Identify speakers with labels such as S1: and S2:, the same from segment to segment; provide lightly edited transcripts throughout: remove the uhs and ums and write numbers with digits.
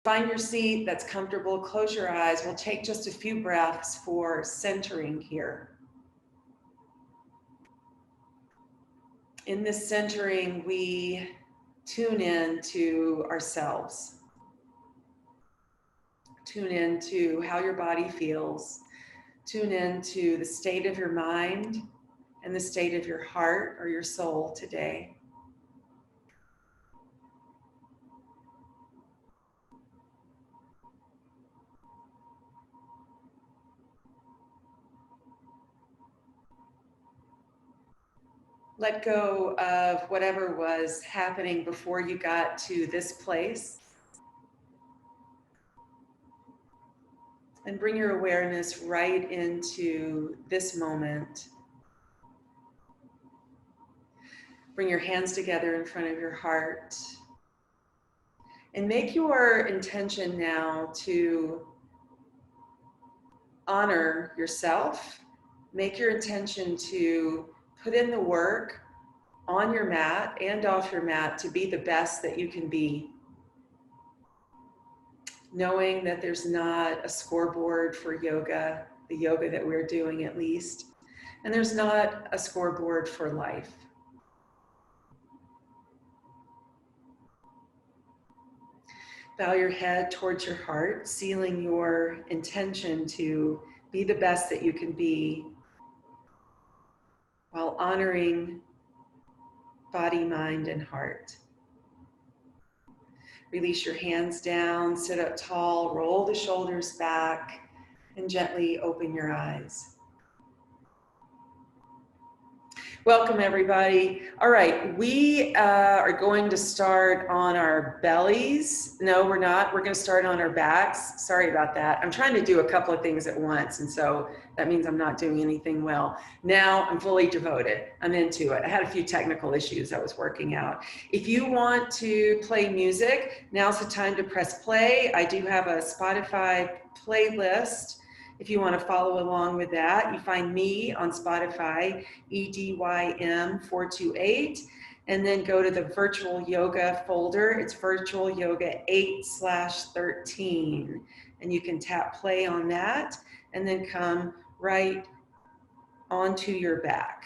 S1: Find your seat that's comfortable, close your eyes. We'll take just a few breaths for centering here. In this centering, we tune in to ourselves. Tune in to how your body feels. Tune in to the state of your mind and the state of your heart or your soul today. Let go of whatever was happening before you got to this place. And bring your awareness right into this moment. Bring your hands together in front of your heart. And make your intention now to honor yourself. Make your intention to put in the work on your mat and off your mat to be the best that you can be. Knowing that there's not a scoreboard for yoga, the yoga that we're doing at least, and there's not a scoreboard for life. Bow your head towards your heart, sealing your intention to be the best that you can be while honoring body, mind, and heart. Release your hands down, sit up tall, roll the shoulders back, and gently open your eyes. Welcome, everybody. All right, we are going to start on our bellies. No, we're not. We're going to start on our backs. Sorry about that. I'm trying to do a couple of things at once, and so that means I'm not doing anything well. Now I'm fully devoted. I'm into it. I had a few technical issues I was working out. If you want to play music, now's the time to press play. I do have a Spotify playlist. If you want to follow along with that, you find me on Spotify, EDYM428, and then go to the virtual yoga folder. It's virtual yoga 8/13. And you can tap play on that and then come right onto your back.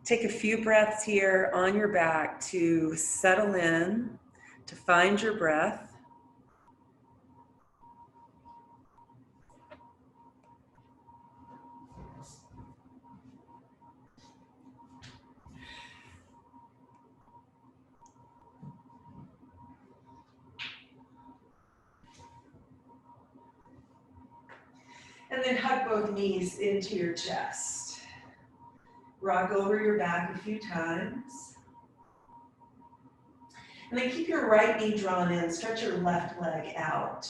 S1: Take a few breaths here on your back to settle in, to find your breath. And then hug both knees into your chest. Rock over your back a few times. And then keep your right knee drawn in, stretch your left leg out.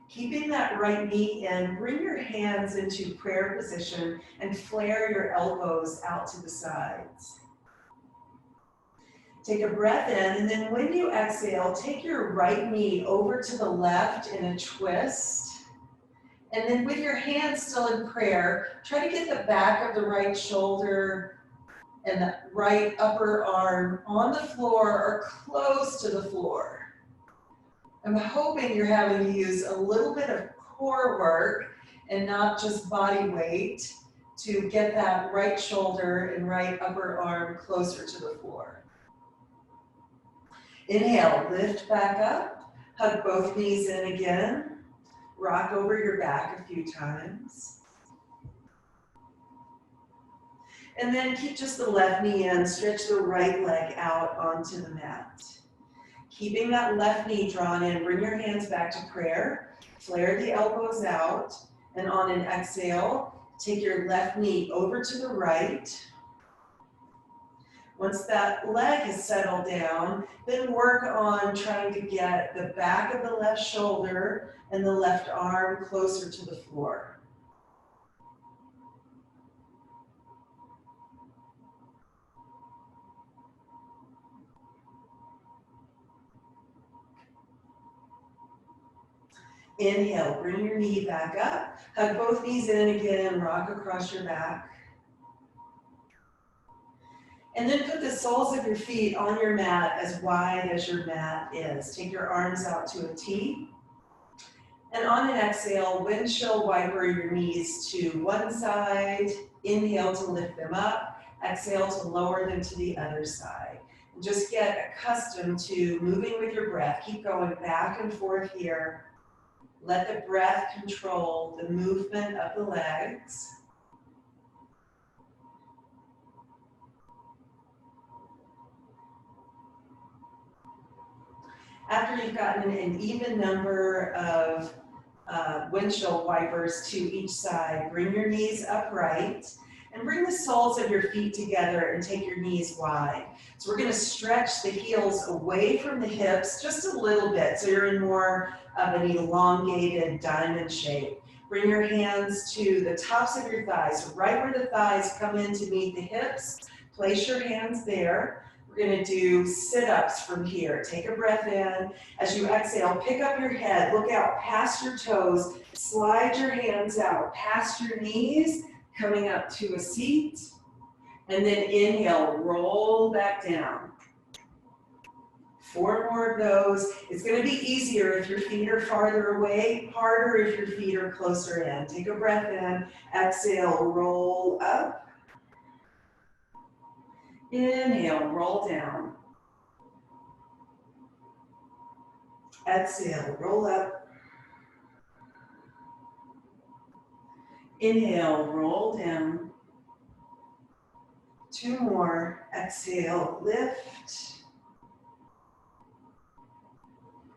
S1: Keeping that right knee in, bring your hands into prayer position and flare your elbows out to the sides. Take a breath in, and then when you exhale, take your right knee over to the left in a twist. And then with your hands still in prayer, try to get the back of the right shoulder and the right upper arm on the floor or close to the floor. I'm hoping you're having to use a little bit of core work and not just body weight to get that right shoulder and right upper arm closer to the floor. Inhale, lift back up, hug both knees in again. Rock over your back a few times. And then keep just the left knee in, stretch the right leg out onto the mat. Keeping that left knee drawn in, bring your hands back to prayer, flare the elbows out, and on an exhale, take your left knee over to the right. Once that leg is settled down, then work on trying to get the back of the left shoulder and the left arm closer to the floor. Inhale, bring your knee back up. Hug both knees in again, rock across your back. And then put the soles of your feet on your mat as wide as your mat is. Take your arms out to a T. And on an exhale, windshield wiper your knees to one side. Inhale to lift them up. Exhale to lower them to the other side. And just get accustomed to moving with your breath. Keep going back and forth here. Let the breath control the movement of the legs. After you've gotten an even number of windshield wipers to each side, bring your knees upright and bring the soles of your feet together and take your knees wide. So we're going to stretch the heels away from the hips just a little bit so you're in more of an elongated diamond shape. Bring your hands to the tops of your thighs, so right where the thighs come in to meet the hips. Place your hands there. We're going to do sit-ups from here. Take a breath in. As you exhale, pick up your head, look out past your toes, slide your hands out past your knees, coming up to a seat, and then inhale, roll back down. 4 more of those. It's going to be easier if your feet are farther away, harder if your feet are closer in. Take a breath in, exhale, roll up. Inhale, roll down. Exhale, roll up. Inhale, roll down. 2 more. Exhale, lift.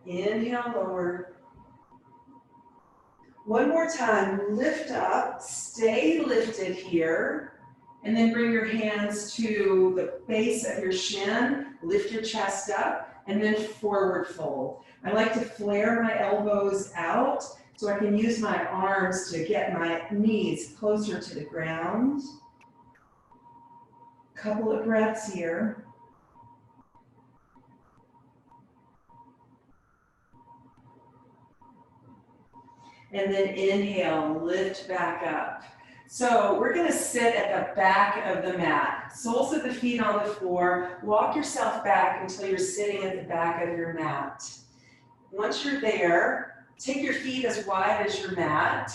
S1: Inhale, lower. 1 more time, lift up, stay lifted here. And then bring your hands to the base of your shin, lift your chest up, and then forward fold. I like to flare my elbows out so I can use my arms to get my knees closer to the ground. Couple of breaths here. And then inhale, lift back up. So we're going to sit at the back of the mat. Soles of the feet on the floor. Walk yourself back until you're sitting at the back of your mat. Once you're there, take your feet as wide as your mat.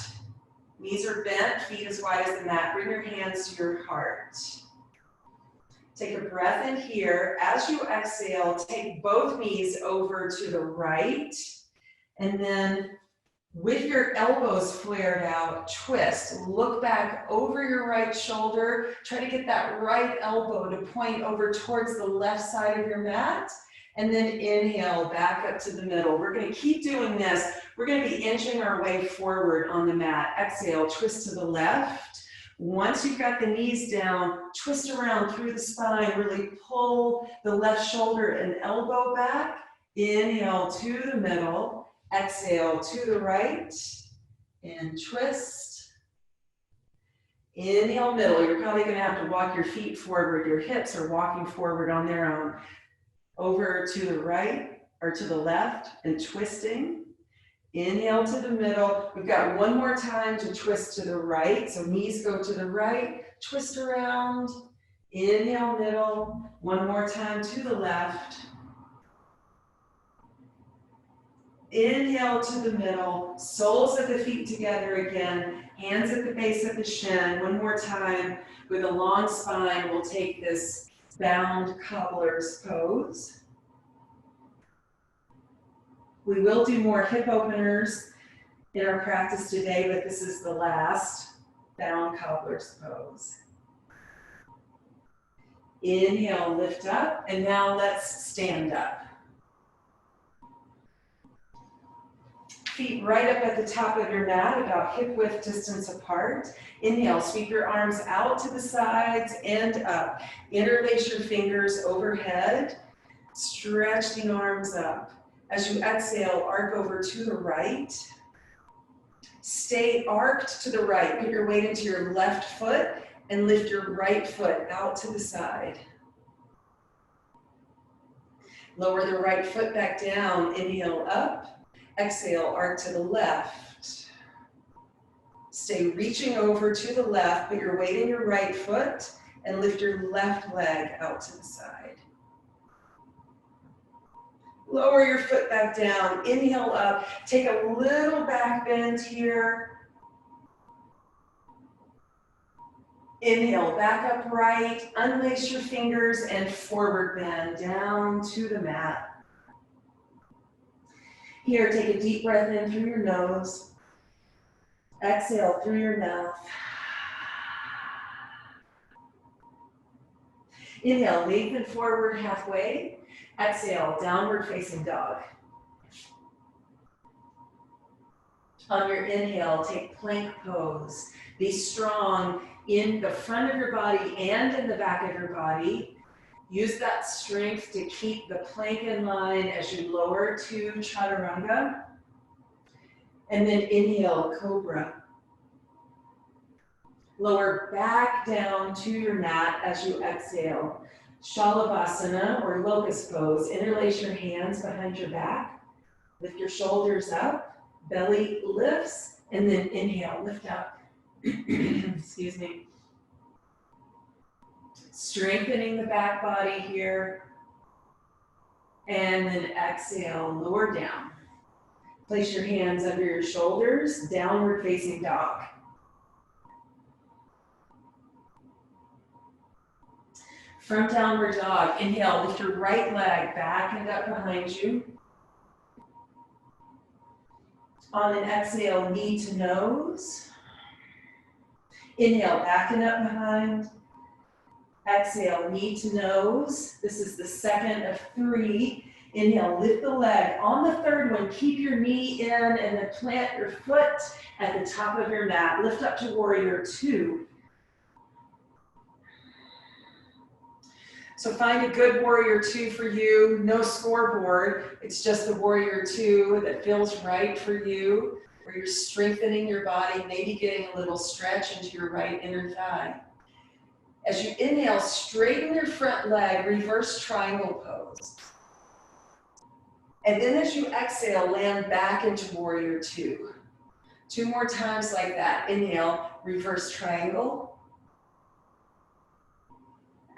S1: Knees are bent, feet as wide as the mat. Bring your hands to your heart. Take a breath in here. As you exhale, take both knees over to the right. And then with your elbows flared out, twist. Look back over your right shoulder. Try to get that right elbow to point over towards the left side of your mat. And then inhale, back up to the middle. We're going to keep doing this. We're going to be inching our way forward on the mat. Exhale, twist to the left. Once you've got the knees down, twist around through the spine. Really pull the left shoulder and elbow back. Inhale to the middle. Exhale to the right and twist. Inhale, middle. You're probably going to have to walk your feet forward. Your hips are walking forward on their own. Over to the right or to the left and twisting. Inhale to the middle. We've got 1 more time to twist to the right. So knees go to the right, twist around. Inhale, middle. 1 more time to the left. Inhale to the middle, soles of the feet together again, hands at the base of the shin. 1 more time with a long spine. We'll take this bound cobbler's pose. We will do more hip openers in our practice today, but this is the last bound cobbler's pose. Inhale, lift up, and now let's stand up. Feet right up at the top of your mat, about hip width distance apart. Inhale, sweep your arms out to the sides and up. Interlace your fingers overhead. Stretch the arms up. As you exhale, arc over to the right. Stay arced to the right. Put your weight into your left foot and lift your right foot out to the side. Lower the right foot back down. Inhale up. Exhale, arc to the left. Stay reaching over to the left, put your weight in your right foot, and lift your left leg out to the side. Lower your foot back down, inhale up, take a little back bend here. Inhale, back upright, unlace your fingers and forward bend down to the mat. Here, take a deep breath in through your nose. Exhale through your mouth. Inhale, lengthen forward halfway. Exhale, downward facing dog. On your inhale, take plank pose. Be strong in the front of your body and in the back of your body. Use that strength to keep the plank in line as you lower to chaturanga. And then inhale, cobra. Lower back down to your mat as you exhale. Shalivasana or locust pose. Interlace your hands behind your back. Lift your shoulders up. Belly lifts. And then inhale, lift up. Excuse me. Strengthening the back body here. And then exhale, lower down. Place your hands under your shoulders, downward facing dog. From downward dog, inhale, lift your right leg back and up behind you. On an exhale, knee to nose. Inhale, back and up behind. Exhale, knee to nose. This is the second of 3. Inhale, lift the leg. On the third one, keep your knee in and then plant your foot at the top of your mat. Lift up to warrior 2. So find a good warrior 2 for you. No scoreboard. It's just the warrior 2 that feels right for you, where you're strengthening your body, maybe getting a little stretch into your right inner thigh. As you inhale, straighten your front leg, reverse triangle pose. And then as you exhale, land back into warrior 2. 2 more times like that. Inhale, reverse triangle.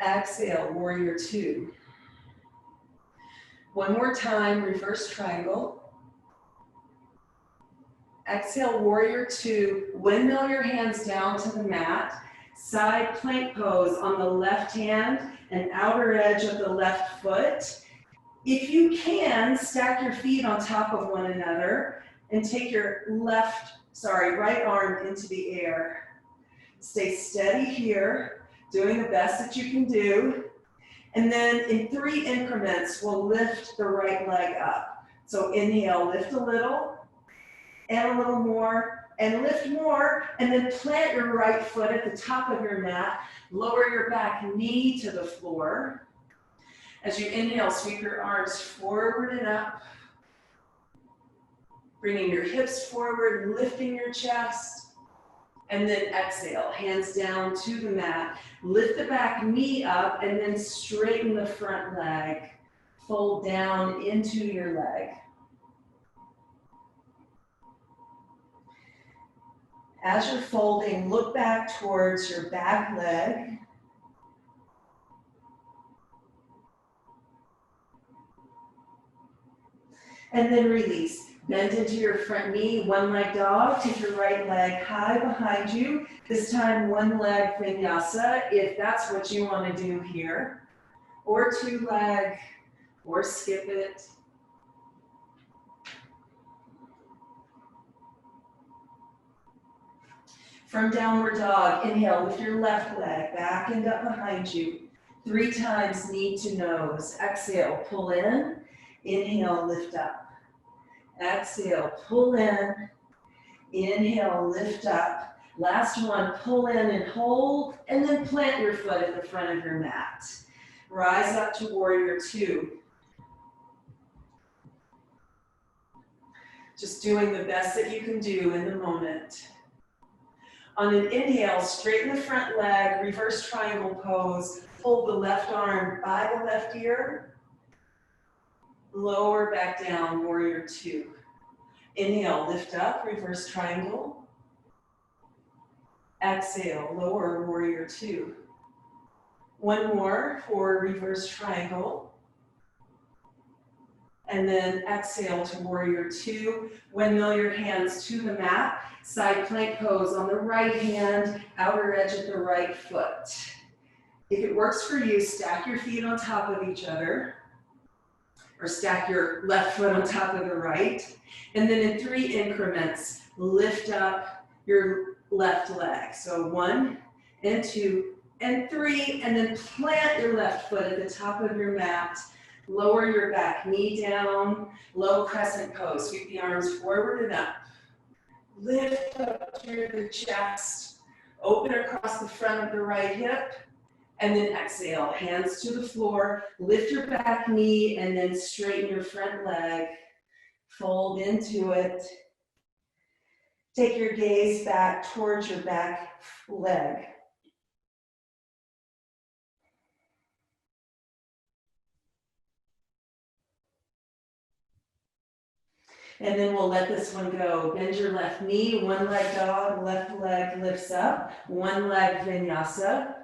S1: Exhale, warrior 2. One more time, reverse triangle. Exhale, warrior 2. Windmill your hands down to the mat. Side plank pose on the left hand and outer edge of the left foot. If you can, stack your feet on top of one another and take your right arm into the air. Stay steady here, doing the best that you can do. And then in 3 increments, we'll lift the right leg up. So inhale, lift a little, and a little more, and lift more, and then plant your right foot at the top of your mat. Lower your back knee to the floor. As you inhale, sweep your arms forward and up. Bringing your hips forward, lifting your chest. And then exhale, hands down to the mat. Lift the back knee up and then straighten the front leg. Fold down into your leg. As you're folding, look back towards your back leg. And then release. Bend into your front knee, one leg dog. Take your right leg high behind you. This time, one leg vinyasa, if that's what you want to do here. Or 2 leg, or skip it. From downward dog, inhale, lift your left leg back and up behind you. 3 times, knee to nose. Exhale, pull in. Inhale, lift up. Exhale, pull in. Inhale, lift up. Last one, pull in and hold, and then plant your foot at the front of your mat. Rise up to warrior 2. Just doing the best that you can do in the moment. On an inhale, straighten the front leg, reverse triangle pose. Hold the left arm by the left ear. Lower back down, warrior 2. Inhale, lift up, reverse triangle. Exhale, lower, warrior two. One more for reverse triangle. And then exhale to warrior two. Windmill your hands to the mat. Side plank pose on the right hand, outer edge of the right foot. If it works for you, stack your feet on top of each other, or stack your left foot on top of the right. And then in 3 increments, lift up your left leg. So 1 and 2 and 3, and then plant your left foot at the top of your mat. Lower your back knee down, low crescent pose. Sweep the arms forward and up. Lift up through the chest. Open across the front of the right hip. And then exhale, hands to the floor. Lift your back knee and then straighten your front leg. Fold into it. Take your gaze back towards your back leg. And then we'll let this one go. Bend your left knee, one leg dog, left leg lifts up, one leg vinyasa.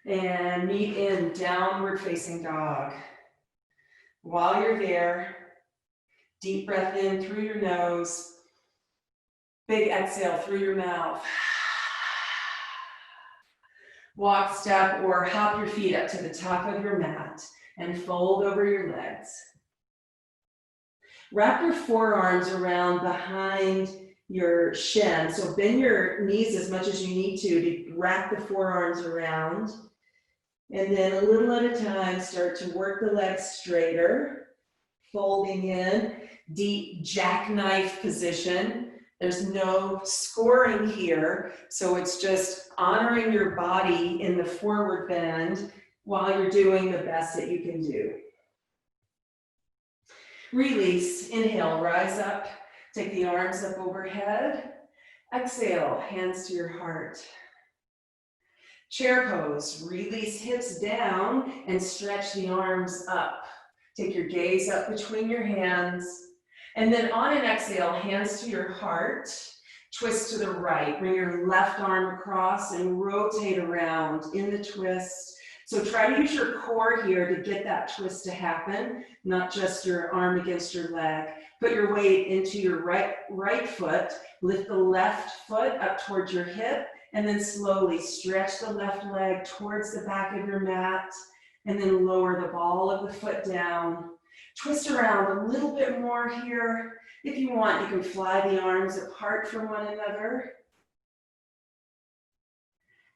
S1: And meet in downward facing dog. While you're there, deep breath in through your nose, big exhale through your mouth. Walk, step, or hop your feet up to the top of your mat and fold over your legs. Wrap your forearms around behind your shin. So bend your knees as much as you need to wrap the forearms around. And then a little at a time, start to work the legs straighter, folding in, deep jackknife position. There's no scoring here, so it's just honoring your body in the forward bend while you're doing the best that you can do. Release, inhale, rise up, take the arms up overhead. Exhale, hands to your heart. Chair pose, release hips down and stretch the arms up. Take your gaze up between your hands. And then on an exhale, hands to your heart, twist to the right. Bring your left arm across and rotate around in the twist. So try to use your core here to get that twist to happen, not just your arm against your leg. Put your weight into your right foot. Lift the left foot up towards your hip, and then slowly stretch the left leg towards the back of your mat, and then lower the ball of the foot down. Twist around a little bit more here. If you want, you can fly the arms apart from one another.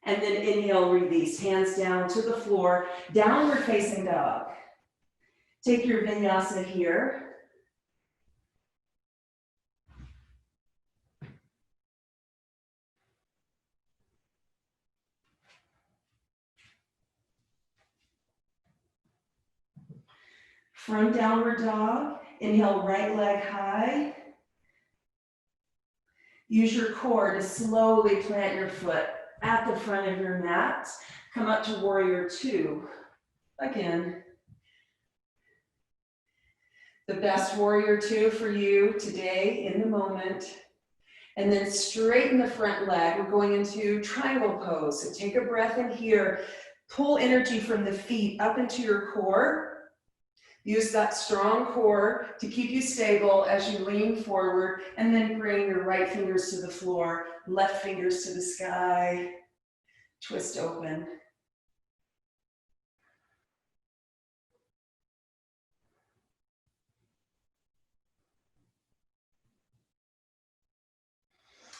S1: And then inhale, release, hands down to the floor, downward facing dog. Take your vinyasa here. From downward dog, inhale, right leg high. Use your core to slowly plant your foot at the front of your mat. Come up to warrior two. Again. The best warrior two for you today in the moment. And then straighten the front leg. We're going into triangle pose. So take a breath in here. Pull energy from the feet up into your core. Use that strong core to keep you stable as you lean forward, and then bring your right fingers to the floor, left fingers to the sky. Twist open.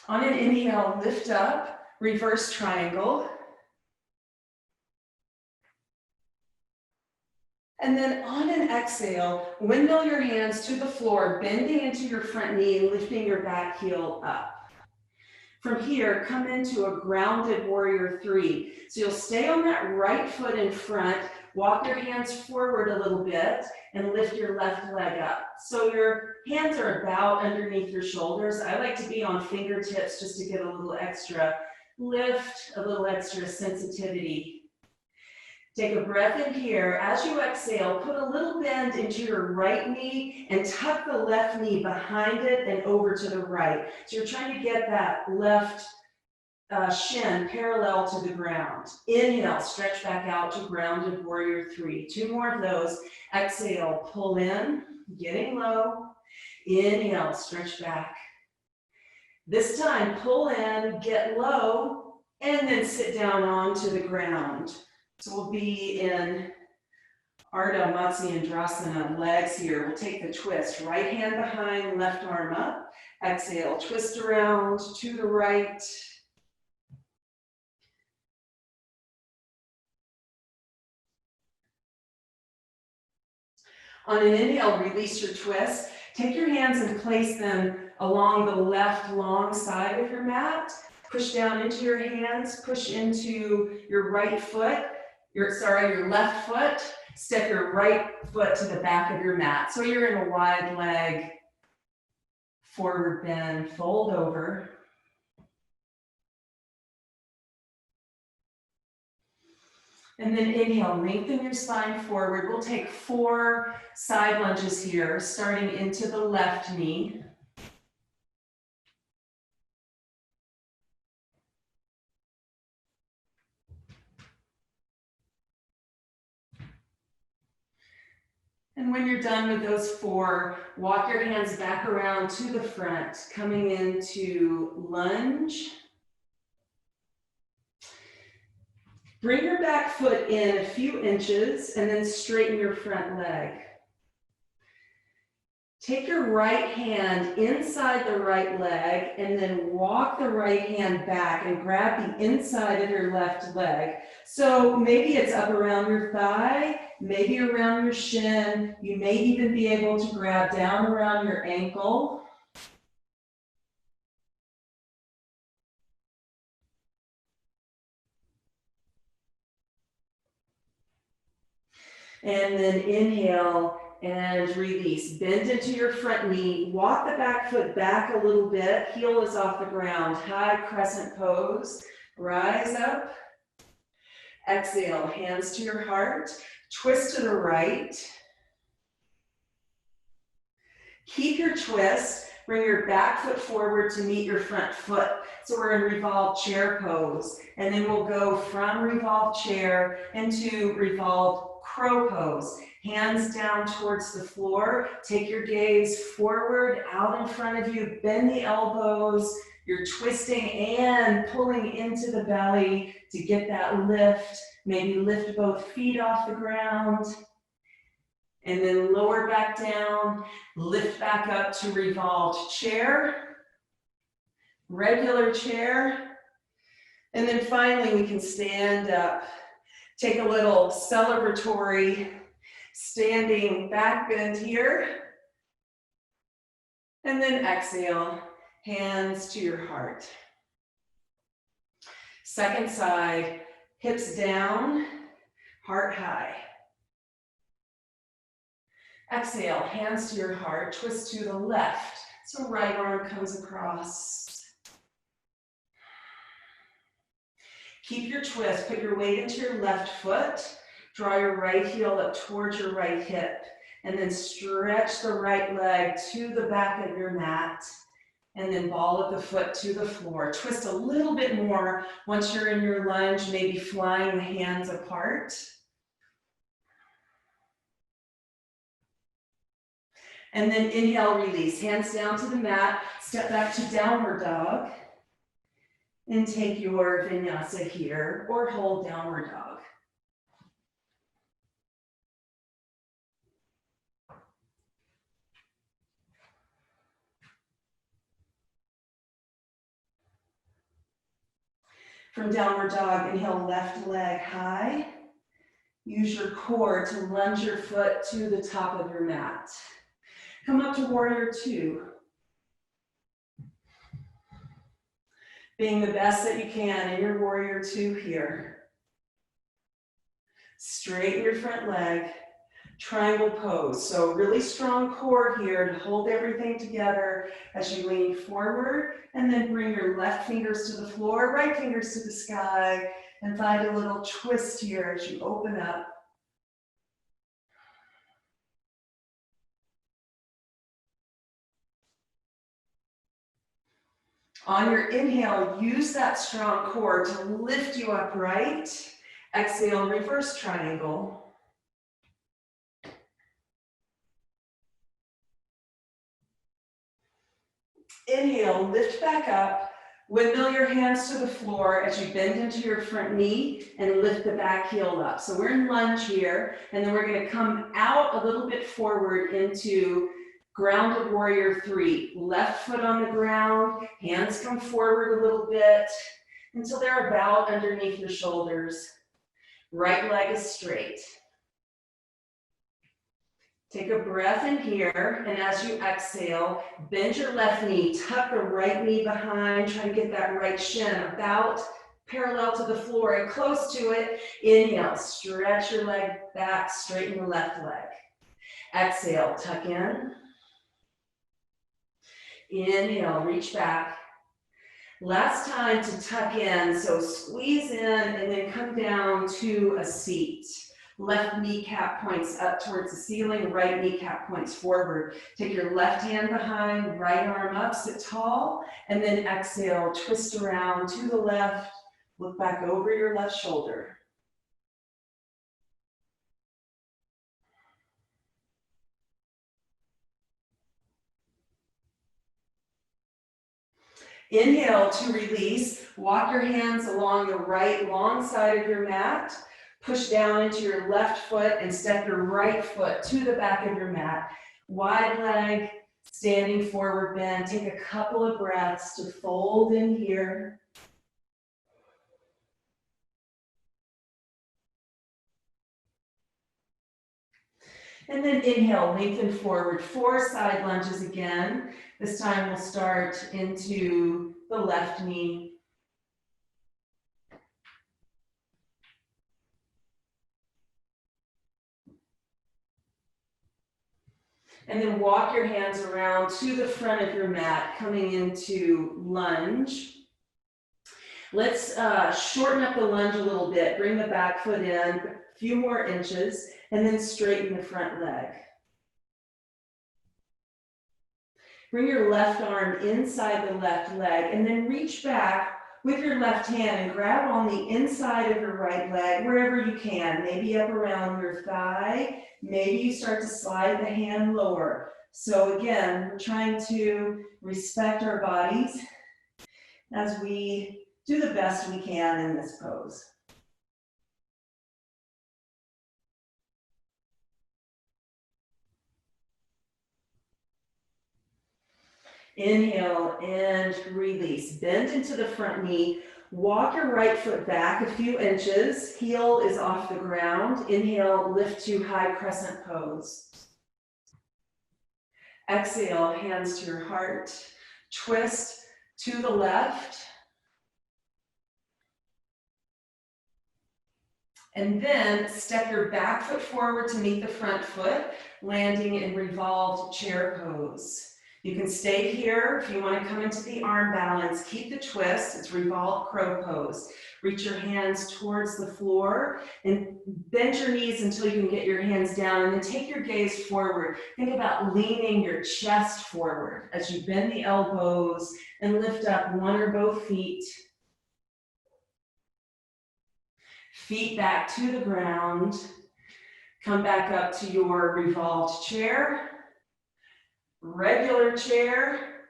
S1: On an inhale, lift up, reverse triangle. And then on an exhale, windmill your hands to the floor, bending into your front knee, lifting your back heel up. From here, come into a grounded warrior three. So you'll stay on that right foot in front, walk your hands forward a little bit, and lift your left leg up. So your hands are about underneath your shoulders. I like to be on fingertips just to get a little extra lift, a little extra sensitivity. Take a breath in here. As you exhale, put a little bend into your right knee and tuck the left knee behind it and over to the right. So you're trying to get that left shin parallel to the ground. Inhale, stretch back out to grounded warrior three. 2 more of those. Exhale, pull in, getting low. Inhale, stretch back. This time, pull in, get low, and then sit down onto the ground. So we'll be in Ardha Matsyendrasana, legs here. We'll take the twist. Right hand behind, left arm up. Exhale, twist around to the right. On an inhale, release your twist. Take your hands and place them along the left long side of your mat. Push down into your hands, push into your right foot, your left foot. Step your right foot to the back of your mat. So you're in a wide leg, forward bend, fold over. And then inhale, lengthen your spine forward. We'll take 4 side lunges here, starting into the left knee. And when you're done with those 4, walk your hands back around to the front, coming into lunge. Bring your back foot in a few inches and then straighten your front leg. Take your right hand inside the right leg and then walk the right hand back and grab the inside of your left leg. So maybe it's up around your thigh, maybe around your shin. You may even be able to grab down around your ankle. And then inhale and release. Bend into your front knee. Walk the back foot back a little bit. Heel is off the ground. High crescent pose. Rise up. Exhale, hands to your heart. Twist to the right. Keep your twist. Bring your back foot forward to meet your front foot. So we're in revolved chair pose. And then we'll go from revolved chair into revolved crow pose. Hands down towards the floor. Take your gaze forward, out in front of you. Bend the elbows. You're twisting and pulling into the belly to get that lift. Maybe lift both feet off the ground. And then lower back down. Lift back up to revolved chair. Regular chair. And then finally we can stand up. Take a little celebratory standing back bend here. And then exhale, hands to your heart. Second side, hips down, heart high. Exhale, hands to your heart, twist to the left. So right arm comes across. Keep your twist, put your weight into your left foot, draw your right heel up towards your right hip, and then stretch the right leg to the back of your mat, and then ball of the foot to the floor. Twist a little bit more once you're in your lunge, maybe flying the hands apart. And then inhale, release, hands down to the mat, step back to downward dog. And take your vinyasa here, or hold downward dog. From downward dog, inhale, left leg high. Use your core to lunge your foot to the top of your mat. Come up to warrior two. Being the best that you can in your warrior two here. Straighten your front leg, triangle pose. So really strong core here to hold everything together as you lean forward, and then bring your left fingers to the floor, right fingers to the sky, and find a little twist here as you open up. On your inhale, use that strong core to lift you upright. Exhale, reverse triangle. Inhale, lift back up. Windmill your hands to the floor as you bend into your front knee and lift the back heel up. So we're in lunge here, and then we're going to come out a little bit forward into Grounded Warrior 3. Left foot on the ground, hands come forward a little bit until they're about underneath your shoulders. Right leg is straight. Take a breath in here, and as you exhale, bend your left knee, tuck the right knee behind, try to get that right shin about parallel to the floor and close to it. Inhale, stretch your leg back, straighten the left leg. Exhale, tuck in. Inhale, reach back. Last time to tuck in, so squeeze in and then come down to a seat. Left kneecap points up towards the ceiling, right kneecap points forward. Take your left hand behind, right arm up, sit tall, and then exhale, twist around to the left, look back over your left shoulder. Inhale to release, walk your hands along the right long side of your mat. Push down into your left foot and step your right foot to the back of your mat. Wide leg, standing forward bend. Take a couple of breaths to fold in here. And then inhale, lengthen forward. 4 side lunges again. This time we'll start into the left knee. And then walk your hands around to the front of your mat, coming into lunge. Let's shorten up the lunge a little bit. Bring the back foot in, a few more inches, and then straighten the front leg. Bring your left arm inside the left leg, and then reach back with your left hand and grab on the inside of your right leg, wherever you can, maybe up around your thigh. Maybe you start to slide the hand lower. So again, we're trying to respect our bodies as we do the best we can in this pose. Inhale and release. Bend into the front knee. Walk your right foot back a few inches. Heel is off the ground. Inhale, lift to high crescent pose. Exhale, hands to your heart. Twist to the left. And then step your back foot forward to meet the front foot, landing in revolved chair pose. You can stay here if you want to come into the arm balance. Keep the twist. It's revolved crow pose. Reach your hands towards the floor and bend your knees until you can get your hands down, and then take your gaze forward. Think about leaning your chest forward as you bend the elbows and lift up one or both feet. Feet back to the ground. Come back up to your revolved chair. Regular chair,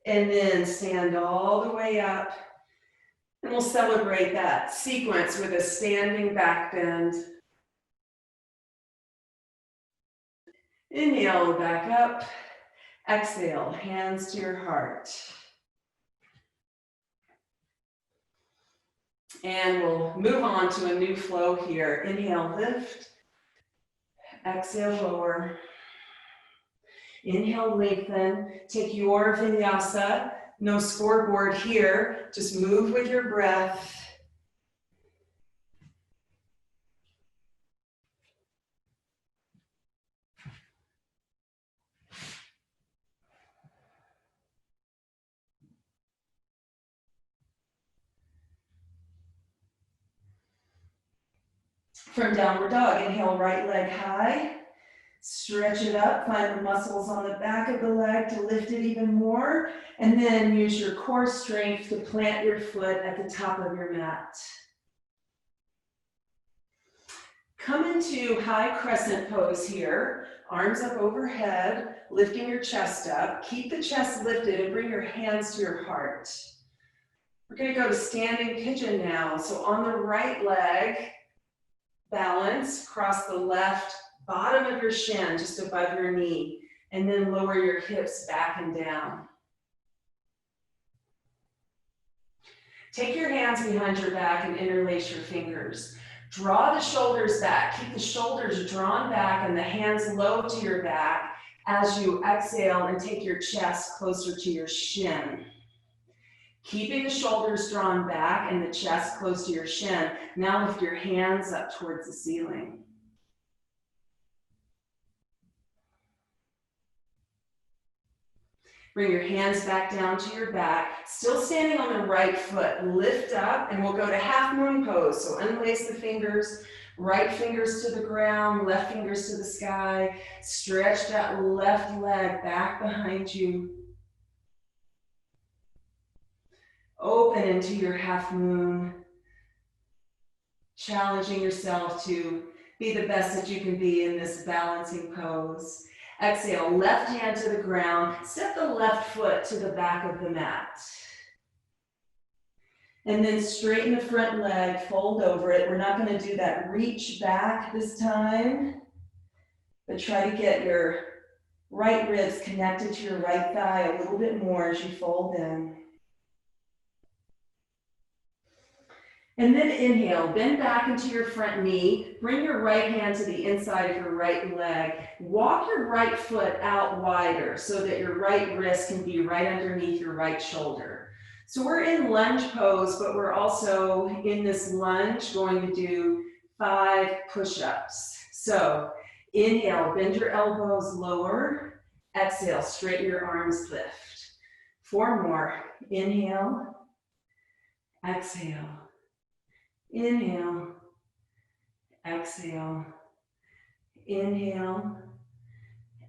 S1: and then stand all the way up. And we'll celebrate that sequence with a standing back bend. Inhale, back up. Exhale, hands to your heart. And we'll move on to a new flow here. Inhale, lift. Exhale, lower. Inhale, lengthen. Take your Vinyasa. No scoreboard here. Just move with your breath. From downward dog, inhale, right leg high. Stretch it up, find the muscles on the back of the leg to lift it even more. And then use your core strength to plant your foot at the top of your mat. Come into high crescent pose here. Arms up overhead, lifting your chest up. Keep the chest lifted and bring your hands to your heart. We're going to go to standing pigeon now. So on the right leg, balance, cross the left bottom of your shin just above your knee, and then lower your hips back and down. Take your hands behind your back and interlace your fingers. Draw the shoulders back. Keep the shoulders drawn back and the hands low to your back as you exhale and take your chest closer to your shin. Keeping the shoulders drawn back and the chest close to your shin. Now lift your hands up towards the ceiling. Bring your hands back down to your back, still standing on the right foot. Lift up and we'll go to half moon pose. So unlace the fingers, right fingers to the ground, left fingers to the sky. Stretch that left leg back behind you. Open into your half moon, challenging yourself to be the best that you can be in this balancing pose. Exhale, left hand to the ground, step the left foot to the back of the mat. And then straighten the front leg, fold over it. We're not going to do that reach back this time, but try to get your right ribs connected to your right thigh a little bit more as you fold in. And then inhale, bend back into your front knee, bring your right hand to the inside of your right leg. Walk your right foot out wider so that your right wrist can be right underneath your right shoulder. So we're in lunge pose, but we're also in this lunge going to do 5 push-ups. So inhale, bend your elbows lower. Exhale, straighten your arms, lift. 4 more. Inhale, exhale. Inhale, exhale, inhale,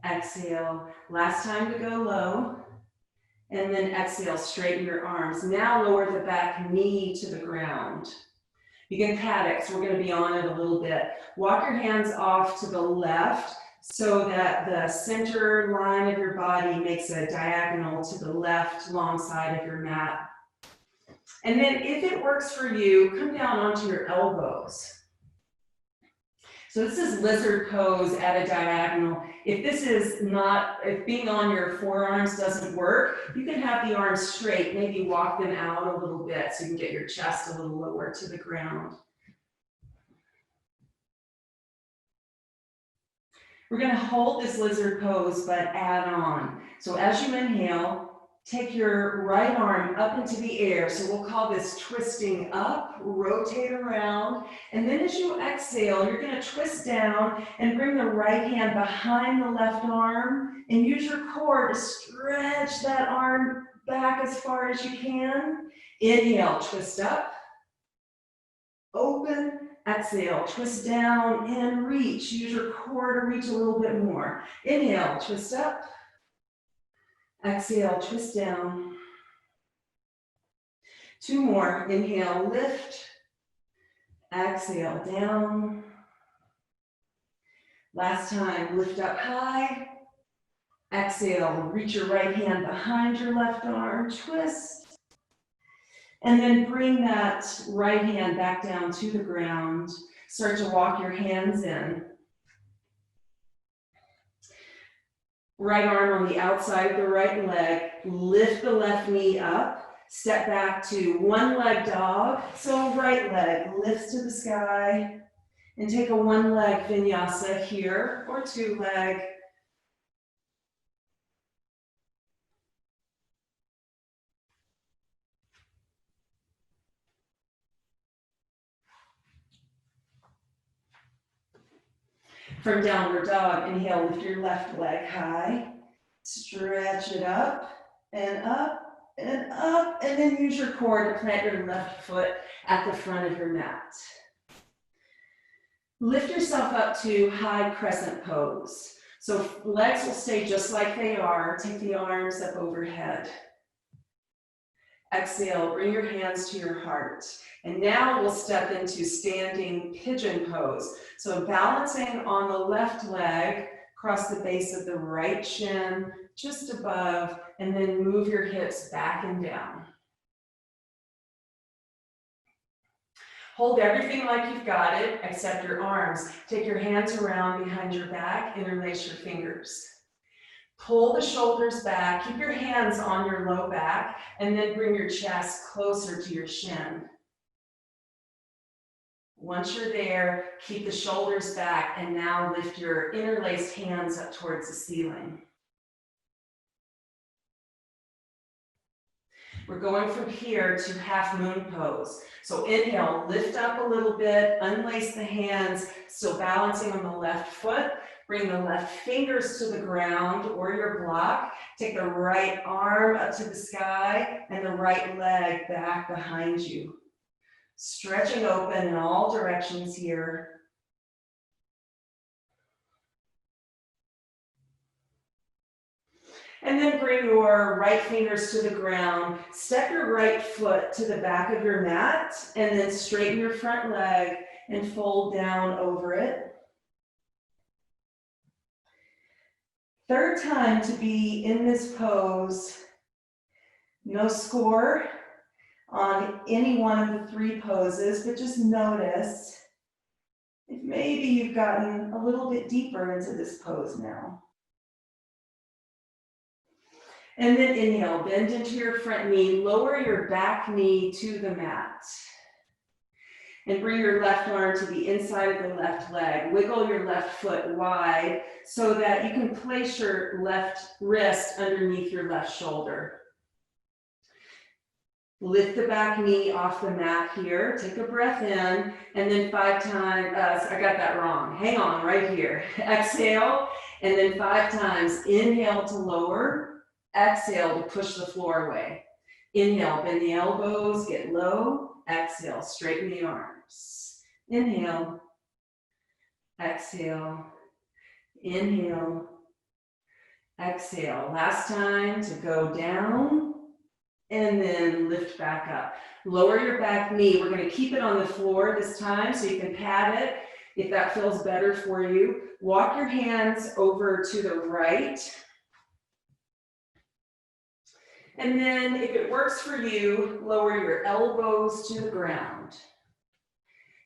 S1: exhale. Last time to go low, and then exhale, straighten your arms. Now lower the back knee to the ground. You can paddock, so we're going to be on it a little bit. Walk your hands off to the left so that the center line of your body makes a diagonal to the left long side of your mat. And then if it works for you, come down onto your elbows. So this is lizard pose at a diagonal. If being on your forearms doesn't work, you can have the arms straight, maybe walk them out a little bit so you can get your chest a little lower to the ground. We're going to hold this lizard pose, but add on. So as you inhale, take your right arm up into the air. So we'll call this twisting up, rotate around. And then as you exhale, you're going to twist down and bring the right hand behind the left arm and use your core to stretch that arm back as far as you can. Inhale, twist up, open, exhale, twist down and reach. Use your core to reach a little bit more. Inhale, twist up. Exhale, twist down. 2 more. Inhale, lift. Exhale, down. Last time, lift up high. Exhale, reach your right hand behind your left arm, twist. And then bring that right hand back down to the ground. Start to walk your hands in. Right arm on the outside of the right leg, lift the left knee up, step back to 1 leg dog. So right leg lifts to the sky and take a 1 leg vinyasa here or 2 leg. From downward dog, inhale, lift your left leg high, stretch it up, and then use your core to plant your left foot at the front of your mat. Lift yourself up to high crescent pose. So legs will stay just like they are. Take the arms up overhead. Exhale, bring your hands to your heart. And now we'll step into standing pigeon pose. So balancing on the left leg, cross the base of the right shin, just above, and then move your hips back and down. Hold everything like you've got it, except your arms. Take your hands around behind your back, interlace your fingers. Pull the shoulders back, keep your hands on your low back, and then bring your chest closer to your shin. Once you're there, keep the shoulders back, and now lift your interlaced hands up towards the ceiling. We're going from here to half moon pose. So inhale, lift up a little bit, unlace the hands, still balancing on the left foot. Bring the left fingers to the ground or your block. Take the right arm up to the sky and the right leg back behind you. Stretching open in all directions here. And then bring your right fingers to the ground. Step your right foot to the back of your mat and then straighten your front leg and fold down over it. Third time to be in this pose. No score on any one of the three poses, but just notice if maybe you've gotten a little bit deeper into this pose now. And then inhale, bend into your front knee, lower your back knee to the mat. And bring your left arm to the inside of the left leg. Wiggle your left foot wide so that you can place your left wrist underneath your left shoulder. Lift the back knee off the mat here. Take a breath in, and then 5 times, I got that wrong. Hang on right here. Exhale, and then 5 times. Inhale to lower. Exhale to push the floor away. Inhale, bend the elbows, get low. Exhale, straighten the arms. Inhale. Exhale. Inhale. Exhale. Last time to go down and then lift back up. Lower your back knee. We're going to keep it on the floor this time so you can pat it if that feels better for you. Walk your hands over to the right. And then if it works for you, lower your elbows to the ground.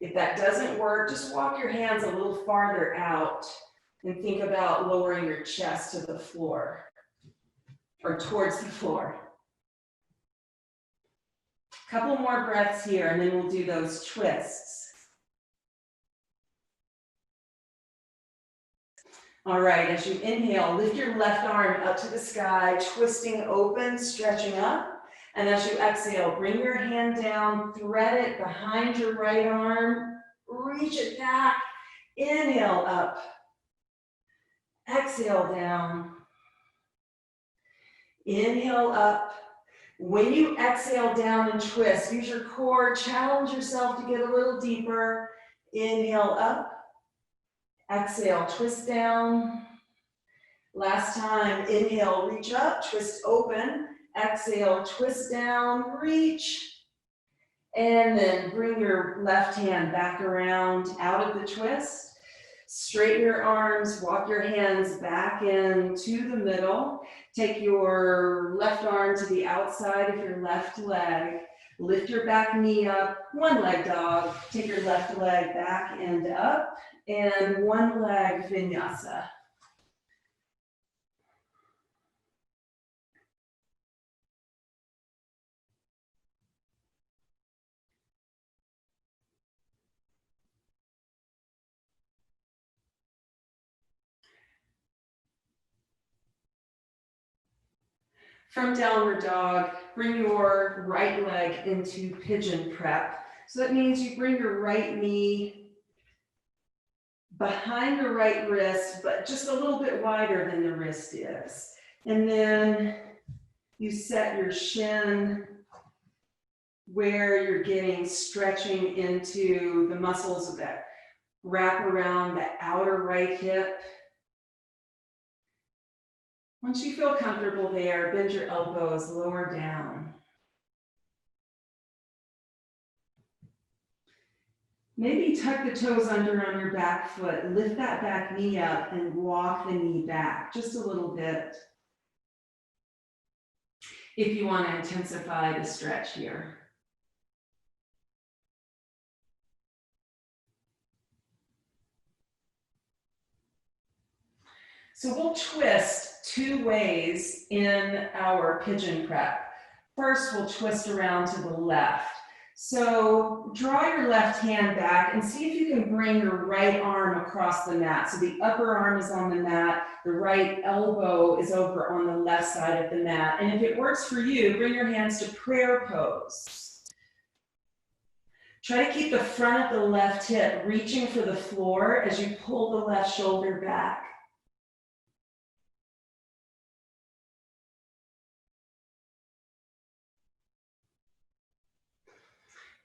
S1: If that doesn't work, just walk your hands a little farther out and think about lowering your chest to the floor or towards the floor. Couple more breaths here and then we'll do those twists. All right, as you inhale, lift your left arm up to the sky, twisting open, stretching up. And as you exhale, bring your hand down, thread it behind your right arm, reach it back, inhale up, exhale down, inhale up. When you exhale down and twist, use your core, challenge yourself to get a little deeper. Inhale up. Exhale, twist down. Last time, inhale, reach up, twist open. Exhale, twist down, reach. And then bring your left hand back around out of the twist. Straighten your arms, walk your hands back into the middle. Take your left arm to the outside of your left leg. Lift your back knee up, one leg dog. Take your left leg back and up. And one leg vinyasa. From downward dog, bring your right leg into pigeon prep. So that means you bring your right knee behind your right wrist, but just a little bit wider than the wrist is. And then you set your shin where you're getting stretching into the muscles of that Wrap around the outer right hip. Once you feel comfortable there, bend your elbows lower down. Maybe tuck the toes under on your back foot, lift that back knee up and walk the knee back just a little bit if you want to intensify the stretch here. So we'll twist two ways in our pigeon prep. First, we'll twist around to the left. So draw your left hand back and see if you can bring your right arm across the mat. So the upper arm is on the mat, the right elbow is over on the left side of the mat. And if it works for you, bring your hands to prayer pose. Try to keep the front of the left hip reaching for the floor as you pull the left shoulder back.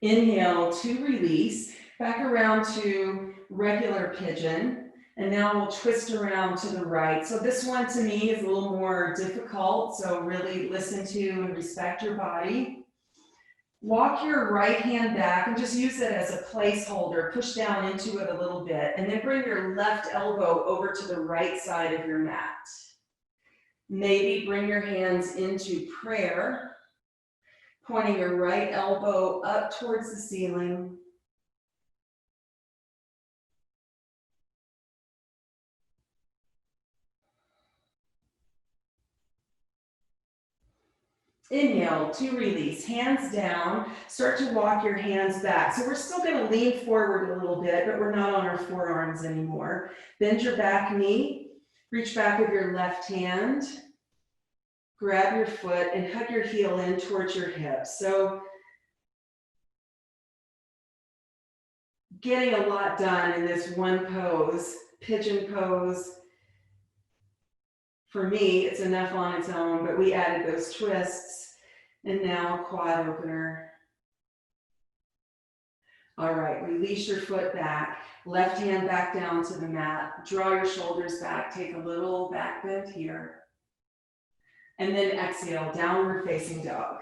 S1: Inhale to release, back around to regular pigeon, and now we'll twist around to the right. So this one to me is a little more difficult, so really listen to and respect your body. Walk your right hand back and just use it as a placeholder, push down into it a little bit, and then bring your left elbow over to the right side of your mat. Maybe bring your hands into prayer, pointing your right elbow up towards the ceiling. Inhale to release, hands down, start to walk your hands back. So we're still gonna lean forward a little bit, but we're not on our forearms anymore. Bend your back knee, reach back with your left hand, grab your foot and hug your heel in towards your hip. So getting a lot done in this one pose, pigeon pose. For me, it's enough on its own, but we added those twists. And now quad opener. All right, release your foot back. Left hand back down to the mat. Draw your shoulders back. Take a little back bend here. And then exhale, downward facing dog.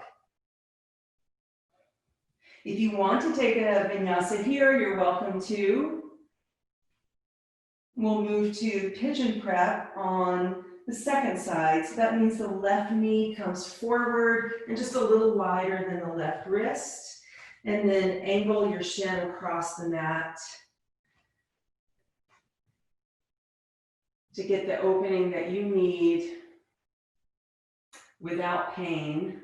S1: If you want to take a vinyasa here, you're welcome to. We'll move to pigeon prep on the second side. So that means the left knee comes forward and just a little wider than the left wrist. And then angle your shin across the mat to get the opening that you need without pain.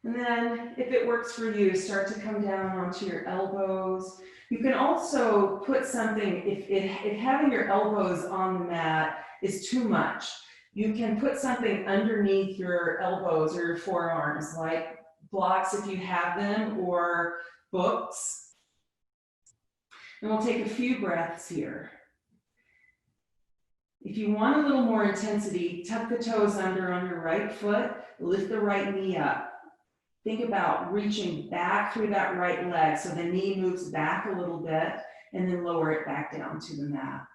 S1: And then if it works for you, start to come down onto your elbows. You can also put something, if having your elbows on the mat is too much, you can put something underneath your elbows or your forearms, like blocks if you have them, or books. And we'll take a few breaths here. If you want a little more intensity, tuck the toes under on your right foot, lift the right knee up. Think about reaching back through that right leg so the knee moves back a little bit and then lower it back down to the mat.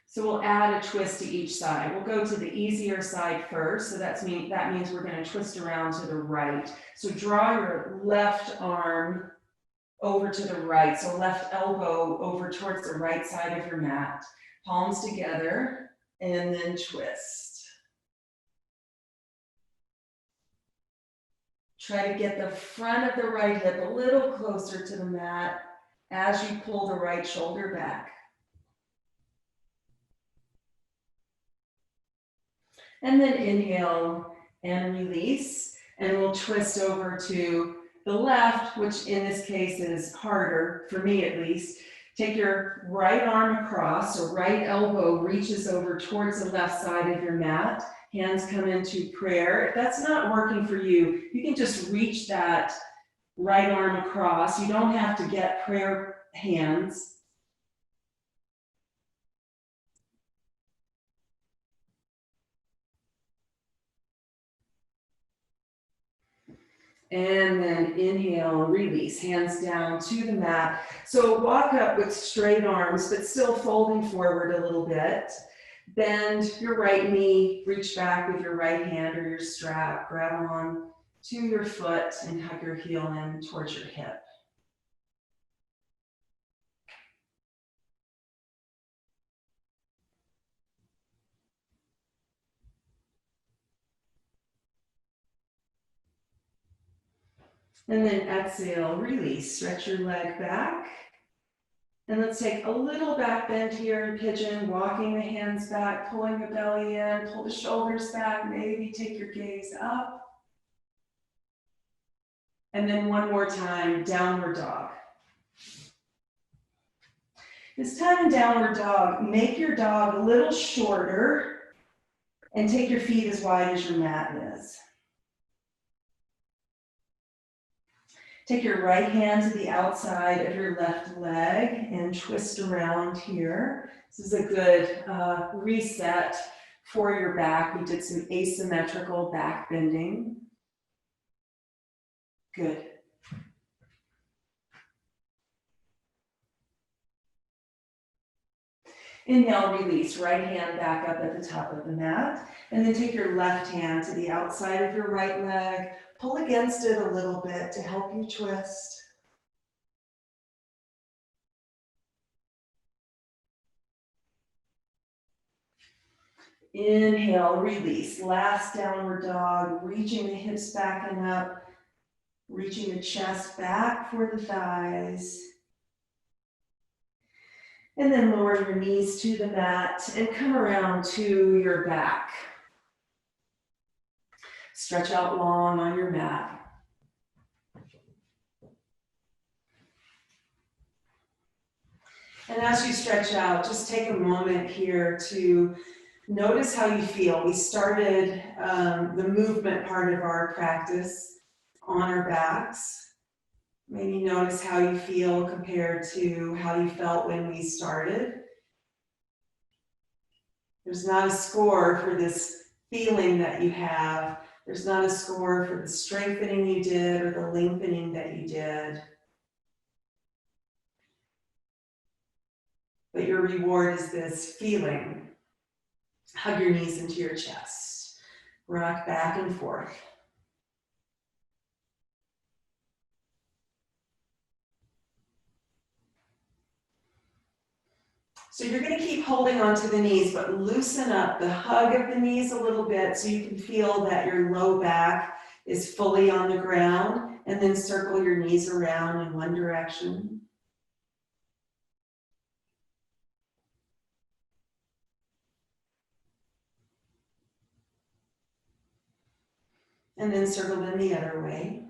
S1: So we'll add a twist to each side. We'll go to the easier side first. So that means we're going to twist around to the right. So draw your left arm over to the right. So left elbow over towards the right side of your mat. Palms together. And then twist. Try to get the front of the right hip a little closer to the mat as you pull the right shoulder back. And then inhale and release. And we'll twist over to the left, which in this case is harder, for me at least. Take your right arm across, so right elbow reaches over towards the left side of your mat. Hands come into prayer. If that's not working for you, you can just reach that right arm across. You don't have to get prayer hands. And then inhale, release, hands down to the mat. So walk up with straight arms, but still folding forward a little bit. Bend your right knee, reach back with your right hand or your strap, grab on to your foot and hug your heel in towards your hip. And then exhale, release, stretch your leg back. And let's take a little back bend here in pigeon, walking the hands back, pulling the belly in, pull the shoulders back, maybe take your gaze up. And then one more time, downward dog. This time in downward dog, make your dog a little shorter and take your feet as wide as your mat is. Take your right hand to the outside of your left leg and twist around here. This is a good reset for your back. We did some asymmetrical back bending. Good. Inhale, release, right hand back up at the top of the mat, and then take your left hand to the outside of your right leg. Pull against it a little bit to help you twist. Inhale, release, last downward dog, reaching the hips back and up, reaching the chest back for the thighs. And then lower your knees to the mat and come around to your back. Stretch out long on your mat. And as you stretch out, just take a moment here to notice how you feel. We started the movement part of our practice on our backs. Maybe notice how you feel compared to how you felt when we started. There's not a score for this feeling that you have. There's not a score for the strengthening you did or the lengthening that you did. But your reward is this feeling. Hug your knees into your chest. Rock back and forth. So you're going to keep holding onto the knees, but loosen up the hug of the knees a little bit so you can feel that your low back is fully on the ground, and then circle your knees around in one direction. And then circle them the other way.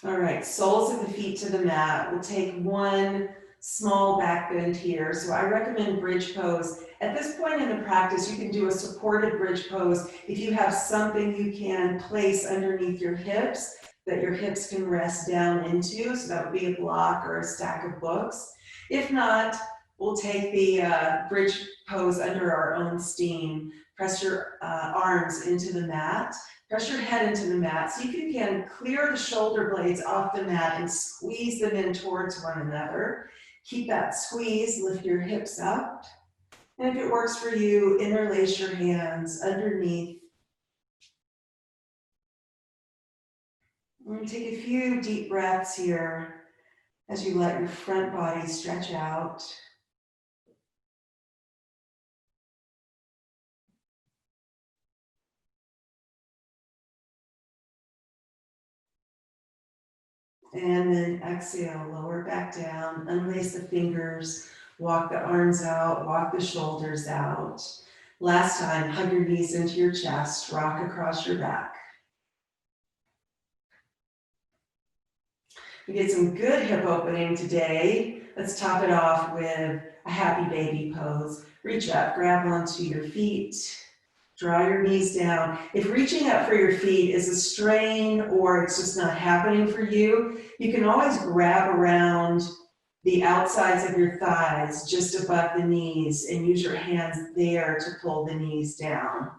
S1: All right, soles of the feet to the mat. We'll take one small back bend here. So I recommend bridge pose. At this point in the practice, you can do a supported bridge pose if you have something you can place underneath your hips that your hips can rest down into. So that would be a block or a stack of books. If not, we'll take the bridge pose under our own steam. Press your arms into the mat. Press your head into the mat so you can clear the shoulder blades off the mat and squeeze them in towards one another. Keep that squeeze, lift your hips up. And if it works for you, interlace your hands underneath. And take a few deep breaths here as you let your front body stretch out. And then exhale, lower back down, unlace the fingers, walk the arms out, walk the shoulders out. Last time, hug your knees into your chest, rock across your back. We did some good hip opening today. Let's top it off with a happy baby pose. Reach up, grab onto your feet. Draw your knees down. If reaching up for your feet is a strain or it's just not happening for you, you can always grab around the outsides of your thighs just above the knees, and use your hands there to pull the knees down.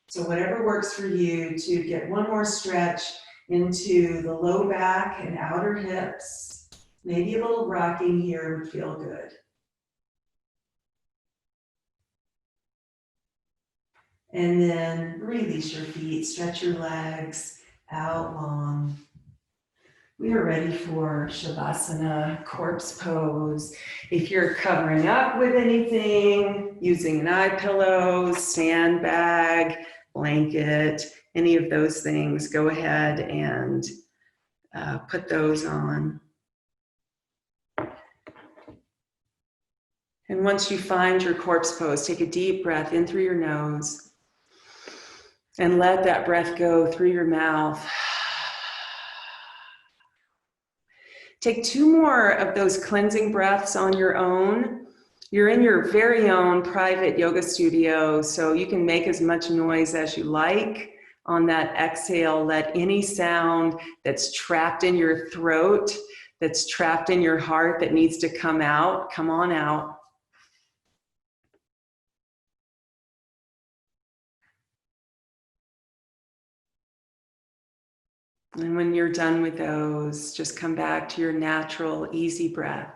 S1: So whatever works for you to get one more stretch into the low back and outer hips. Maybe a little rocking here would feel good. And then release your feet, stretch your legs out long. We are ready for Shavasana, corpse pose. If you're covering up with anything, using an eye pillow, sandbag, blanket, any of those things, go ahead and put those on. And once you find your corpse pose, take a deep breath in through your nose and let that breath go through your mouth. Take 2 more of those cleansing breaths on your own. You're in your very own private yoga studio, so you can make as much noise as you like. On that exhale, let any sound that's trapped in your throat, that's trapped in your heart, that needs to come out, come on out. And when you're done with those, just come back to your natural, easy breath.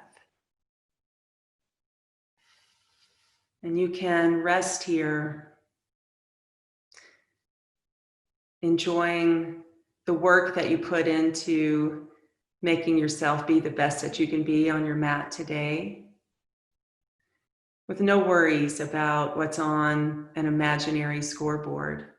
S1: And you can rest here, enjoying the work that you put into making yourself be the best that you can be on your mat today, with no worries about what's on an imaginary scoreboard.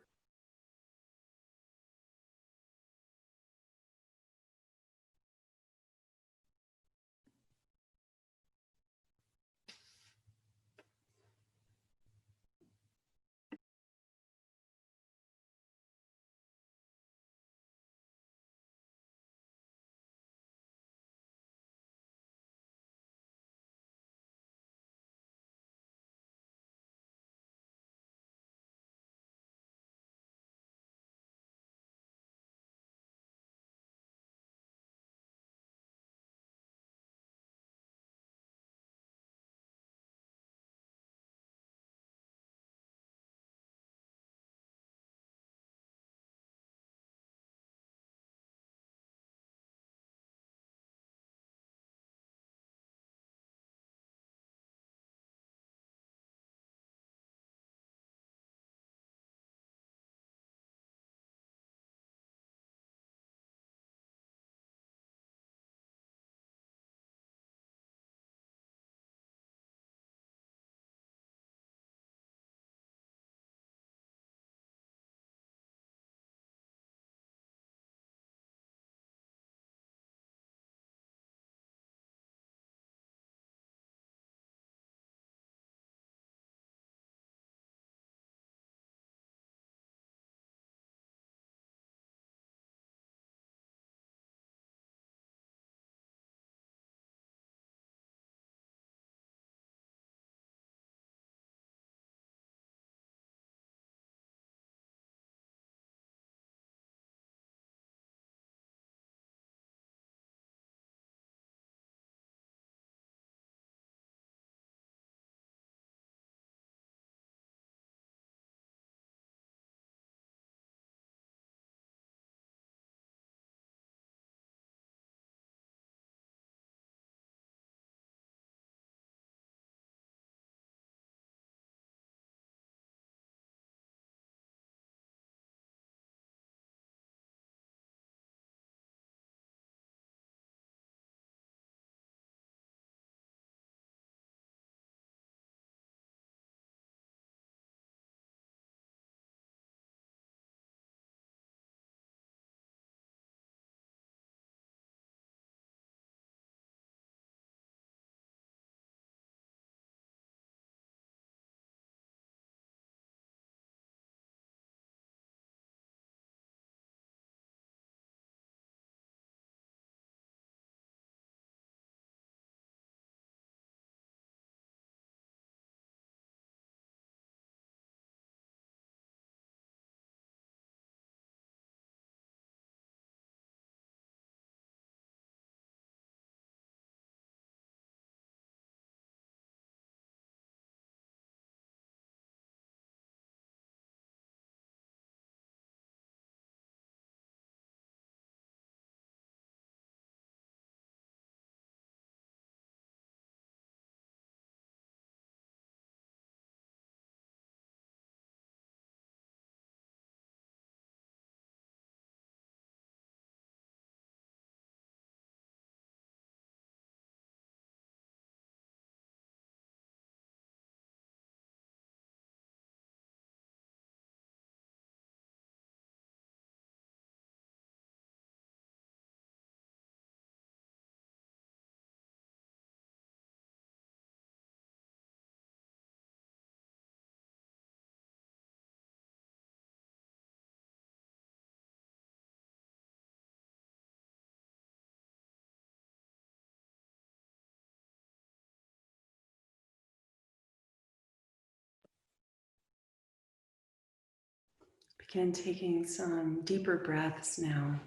S1: And taking some deeper breaths now.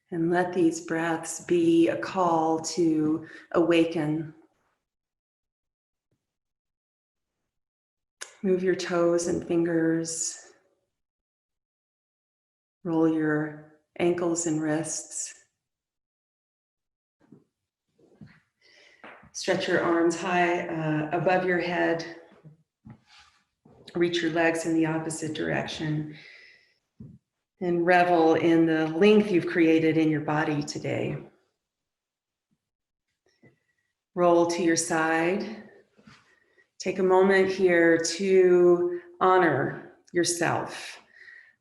S1: And let these breaths be a call to awaken. Move your toes and fingers. Roll your ankles and wrists. Stretch your arms high above your head. Reach your legs in the opposite direction. And revel in the length you've created in your body today. Roll to your side. Take a moment here to honor yourself.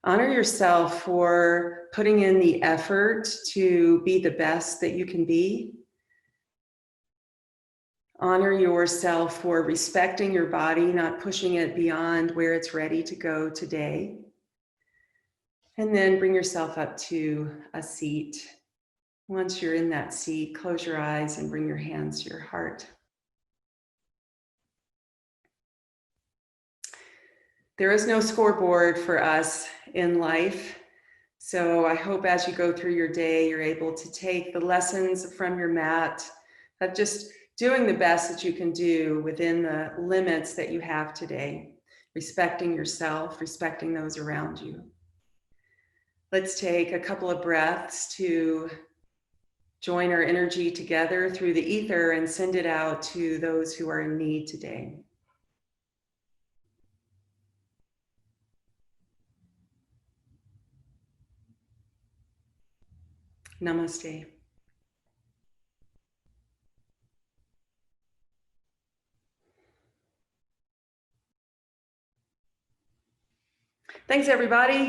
S1: Honor yourself for putting in the effort to be the best that you can be. Honor yourself for respecting your body, not pushing it beyond where it's ready to go today. And then bring yourself up to a seat. Once you're in that seat, close your eyes and bring your hands to your heart. There is no scoreboard for us in life. So I hope as you go through your day, you're able to take the lessons from your mat of just doing the best that you can do within the limits that you have today, respecting yourself, respecting those around you. Let's take a couple of breaths to join our energy together through the ether and send it out to those who are in need today. Namaste. Thanks, everybody.